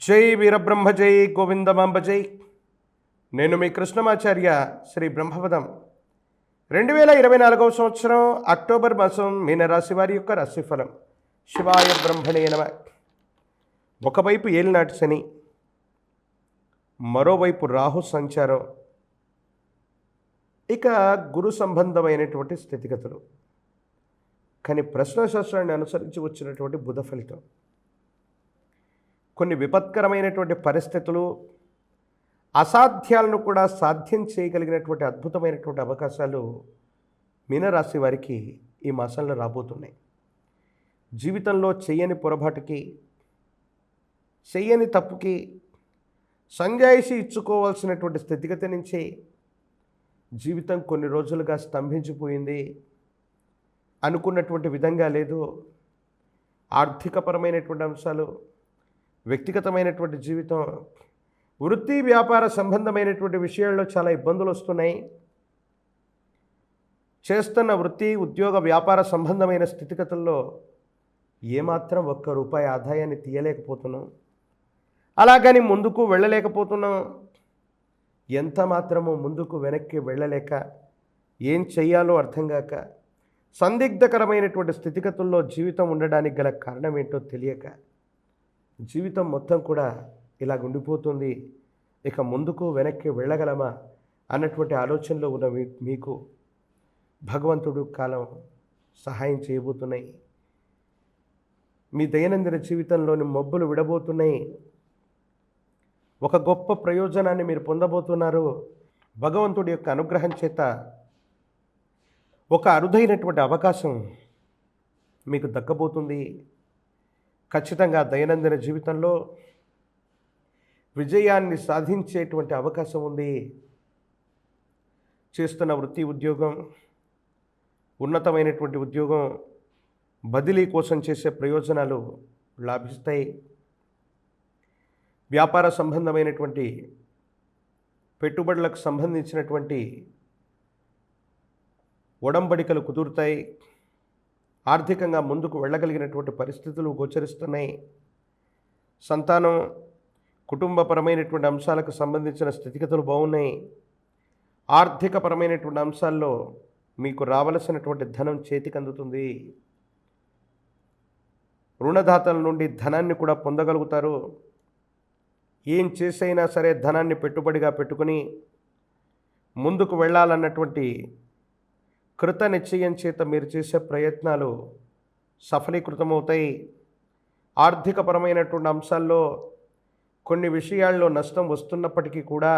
జై వీరబ్రహ్మ జై గోవిందమాంబ జై. నేను మీ కృష్ణమాచార్య శ్రీ బ్రహ్మపదం. 2024 సంవత్సరం అక్టోబర్ మాసం మీనరాశి వారి యొక్క రాశిఫలం. శివాయ బ్రహ్మణే నమ. ఒకవైపు ఏలినాటి శని, మరోవైపు రాహు సంచారం, ఇక గురు సంబంధమైనటువంటి స్థితిగతులు. కానీ ప్రశ్నశాస్త్రాన్ని అనుసరించి వచ్చినటువంటి బుధ ఫలితం, కొన్ని విపత్కరమైనటువంటి పరిస్థితులు, అసాధ్యాలను కూడా సాధ్యం చేయగలిగినటువంటి అద్భుతమైనటువంటి అవకాశాలు మీనరాశి వారికి ఈ మాసంలో రాబోతున్నాయి. జీవితంలో చెయ్యని పొరపాటుకి, చెయ్యని తప్పుకి సంజాయిషి ఇచ్చుకోవాల్సినటువంటి స్థితిగతి నుంచి జీవితం కొన్ని రోజులుగా స్తంభించిపోయింది, అనుకున్నటువంటి విధంగా లేదు, ఆర్థికపరమైనటువంటి అంశాలు, వ్యక్తిగతమైనటువంటి జీవితం, వృత్తి వ్యాపార సంబంధమైనటువంటి విషయాల్లో చాలా ఇబ్బందులు వస్తున్నాయి. చేస్తున్న వృత్తి ఉద్యోగ వ్యాపార సంబంధమైన స్థితిగతుల్లో ఏమాత్రం ఒక్క రూపాయి ఆదాయాన్ని తీయలేకపోతున్నాం, అలాగని ముందుకు వెళ్ళలేకపోతున్నాం. ఎంత మాత్రమో ముందుకు వెనక్కి వెళ్ళలేక, ఏం చెయ్యాలో అర్థం కాక, సందిగ్ధకరమైనటువంటి స్థితిగతుల్లో జీవితం ఉండడానికి గల కారణం ఏంటో తెలియక జీవితం మొత్తం కూడా ఇలా ఉండిపోతుంది. ఇక ముందుకు వెనక్కి వెళ్ళగలమా అన్నటువంటి ఆలోచనలో ఉన్న మీకు భగవంతుడు కాలం సహాయం చేయబోతున్నాయి. మీ దైనందిన జీవితంలోని మబ్బులు విడబోతున్నాయి. ఒక గొప్ప ప్రయోజనాన్ని మీరు పొందబోతున్నారు. భగవంతుడి యొక్క అనుగ్రహం చేత ఒక అరుదైనటువంటి అవకాశం మీకు దక్కబోతుంది. ఖచ్చితంగా దైనందిన జీవితంలో విజయాన్ని సాధించేటువంటి అవకాశం ఉంది. చేస్తున్న వృత్తి ఉద్యోగం, ఉన్నతమైనటువంటి ఉద్యోగం, బదిలీ కోసం చేసే ప్రయోజనాలు లాభిస్తాయి. వ్యాపార సంబంధమైనటువంటి పెట్టుబడులకు సంబంధించినటువంటి ఒడంబడికలు కుదురుతాయి. ఆర్థికంగా ముందుకు వెళ్ళగలిగినటువంటి పరిస్థితులు గోచరిస్తున్నాయి. సంతానం, కుటుంబపరమైనటువంటి అంశాలకు సంబంధించిన స్థితిగతులు బాగున్నాయి. ఆర్థికపరమైనటువంటి అంశాల్లో మీకు రావలసినటువంటి ధనం చేతికి అందుతుంది. రుణదాతల నుండి ధనాన్ని కూడా పొందగలుగుతారు. ఏం చేసైనా సరే ధనాన్ని పెట్టుబడిగా పెట్టుకుని ముందుకు వెళ్ళాలన్నటువంటి కృత నిశ్చయం చేత మీరు చేసే ప్రయత్నాలు సఫలీకృతమవుతాయి. ఆర్థికపరమైనటువంటి అంశాల్లో కొన్ని విషయాల్లో నష్టం వస్తున్నప్పటికీ కూడా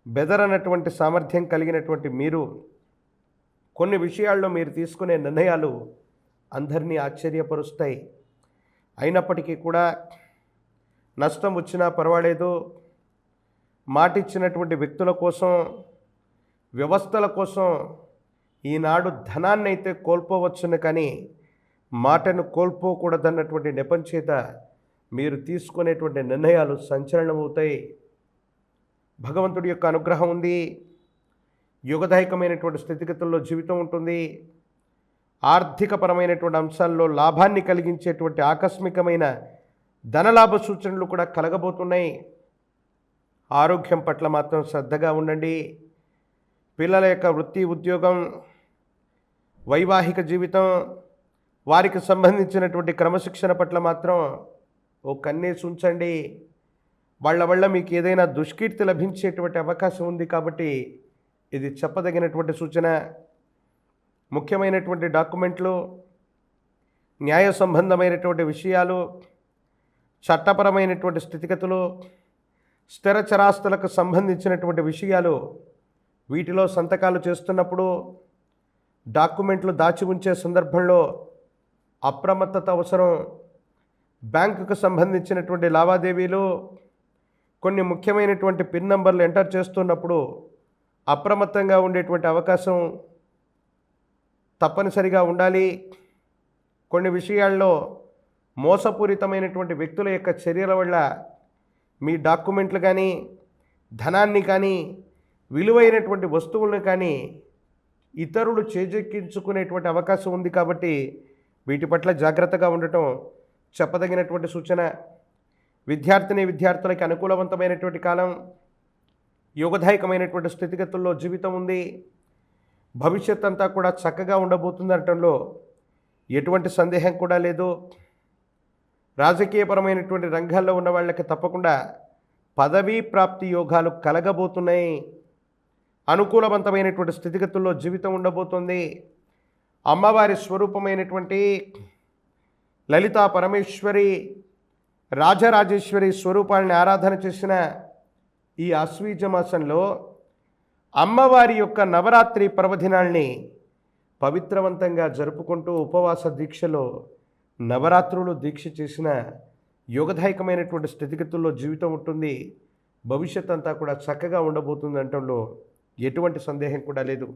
బెదరనటువంటి సామర్థ్యం కలిగినటువంటి మీరు కొన్ని విషయాల్లో మీరు తీసుకునే నిర్ణయాలు అందరినీ ఆశ్చర్యపరుస్తాయి. అయినప్పటికీ కూడా నష్టం వచ్చినా పర్వాలేదు, మాటిచ్చినటువంటి వ్యక్తుల కోసం, వ్యవస్థల కోసం ఈనాడు ధనాన్ని అయితే కోల్పోవచ్చును, కానీ మాటను కోల్పోకూడదన్నటువంటి నెపం చేత మీరు తీసుకునేటువంటి నిర్ణయాలు సంచలనమవుతాయి. భగవంతుడి యొక్క అనుగ్రహం ఉంది. యుగదాయకమైనటువంటి స్థితిగతుల్లో జీవితం ఉంటుంది. ఆర్థికపరమైనటువంటి అంశాల్లో లాభాన్ని కలిగించేటువంటి ఆకస్మికమైన ధనలాభ సూచనలు కూడా కలగబోతున్నాయి. ఆరోగ్యం పట్ల మాత్రం శ్రద్ధగా ఉండండి. పిల్లల యొక్క వృత్తి ఉద్యోగం, వైవాహిక జీవితం, వారికి సంబంధించినటువంటి క్రమశిక్షణ పట్ల మాత్రం ఓ కన్నేసి ఉంచండి. వాళ్ళ వల్ల మీకు ఏదైనా దుష్కీర్తి లభించేటువంటి అవకాశం ఉంది కాబట్టి ఇది చెప్పదగినటువంటి సూచన. ముఖ్యమైనటువంటి డాక్యుమెంట్లు, న్యాయ సంబంధమైనటువంటి విషయాలు, చట్టపరమైనటువంటి స్థితిగతులు, స్థిర చరాస్తులకు సంబంధించినటువంటి విషయాలు, వీటిలో సంతకాలు చేస్తున్నప్పుడు, డాక్యుమెంట్లు దాచి ఉంచే సందర్భంలో అప్రమత్తత అవసరం. బ్యాంకుకు సంబంధించినటువంటి లావాదేవీలు, కొన్ని ముఖ్యమైనటువంటి పిన్ నంబర్లు ఎంటర్ చేస్తున్నప్పుడు అప్రమత్తంగా ఉండేటువంటి అవకాశం తప్పనిసరిగా ఉండాలి. కొన్ని విషయాల్లో మోసపూరితమైనటువంటి వ్యక్తుల యొక్క చర్యల వల్ల మీ డాక్యుమెంట్లు కానీ, ధనాన్ని కానీ, విలువైనటువంటి వస్తువులను కానీ ఇతరులు చేజెక్కించుకునేటువంటి అవకాశం ఉంది. కాబట్టి వీటి పట్ల జాగ్రత్తగా ఉండటం చెప్పదగినటువంటి సూచన. విద్యార్థులకి అనుకూలవంతమైనటువంటి కాలం, యోగదాయకమైనటువంటి స్థితిగతుల్లో జీవితం ఉంది. భవిష్యత్ అంతా కూడా చక్కగా ఉండబోతుందనటంలో ఎటువంటి సందేహం కూడా లేదు. రాజకీయపరమైనటువంటి రంగాల్లో ఉన్న వాళ్ళకి తప్పకుండా పదవీ ప్రాప్తి యోగాలు కలగబోతున్నాయి. అనుకూలవంతమైనటువంటి స్థితిగతుల్లో జీవితం ఉండబోతుంది. అమ్మవారి స్వరూపమైనటువంటి లలితా పరమేశ్వరి, రాజరాజేశ్వరి స్వరూపాన్ని ఆరాధన చేసిన ఈ ఆశ్వీజ మాసంలో అమ్మవారి యొక్క నవరాత్రి పర్వదినాల్ని పవిత్రవంతంగా జరుపుకుంటూ ఉపవాస దీక్షలో నవరాత్రులు దీక్ష చేసిన యోగదాయకమైనటువంటి స్థితిగతుల్లో జీవితం ఉంటుంది. భవిష్యత్ అంతా కూడా చక్కగా ఉండబోతుంది అనటంలో ఎటువంటి సందేహం కూడా లేదు.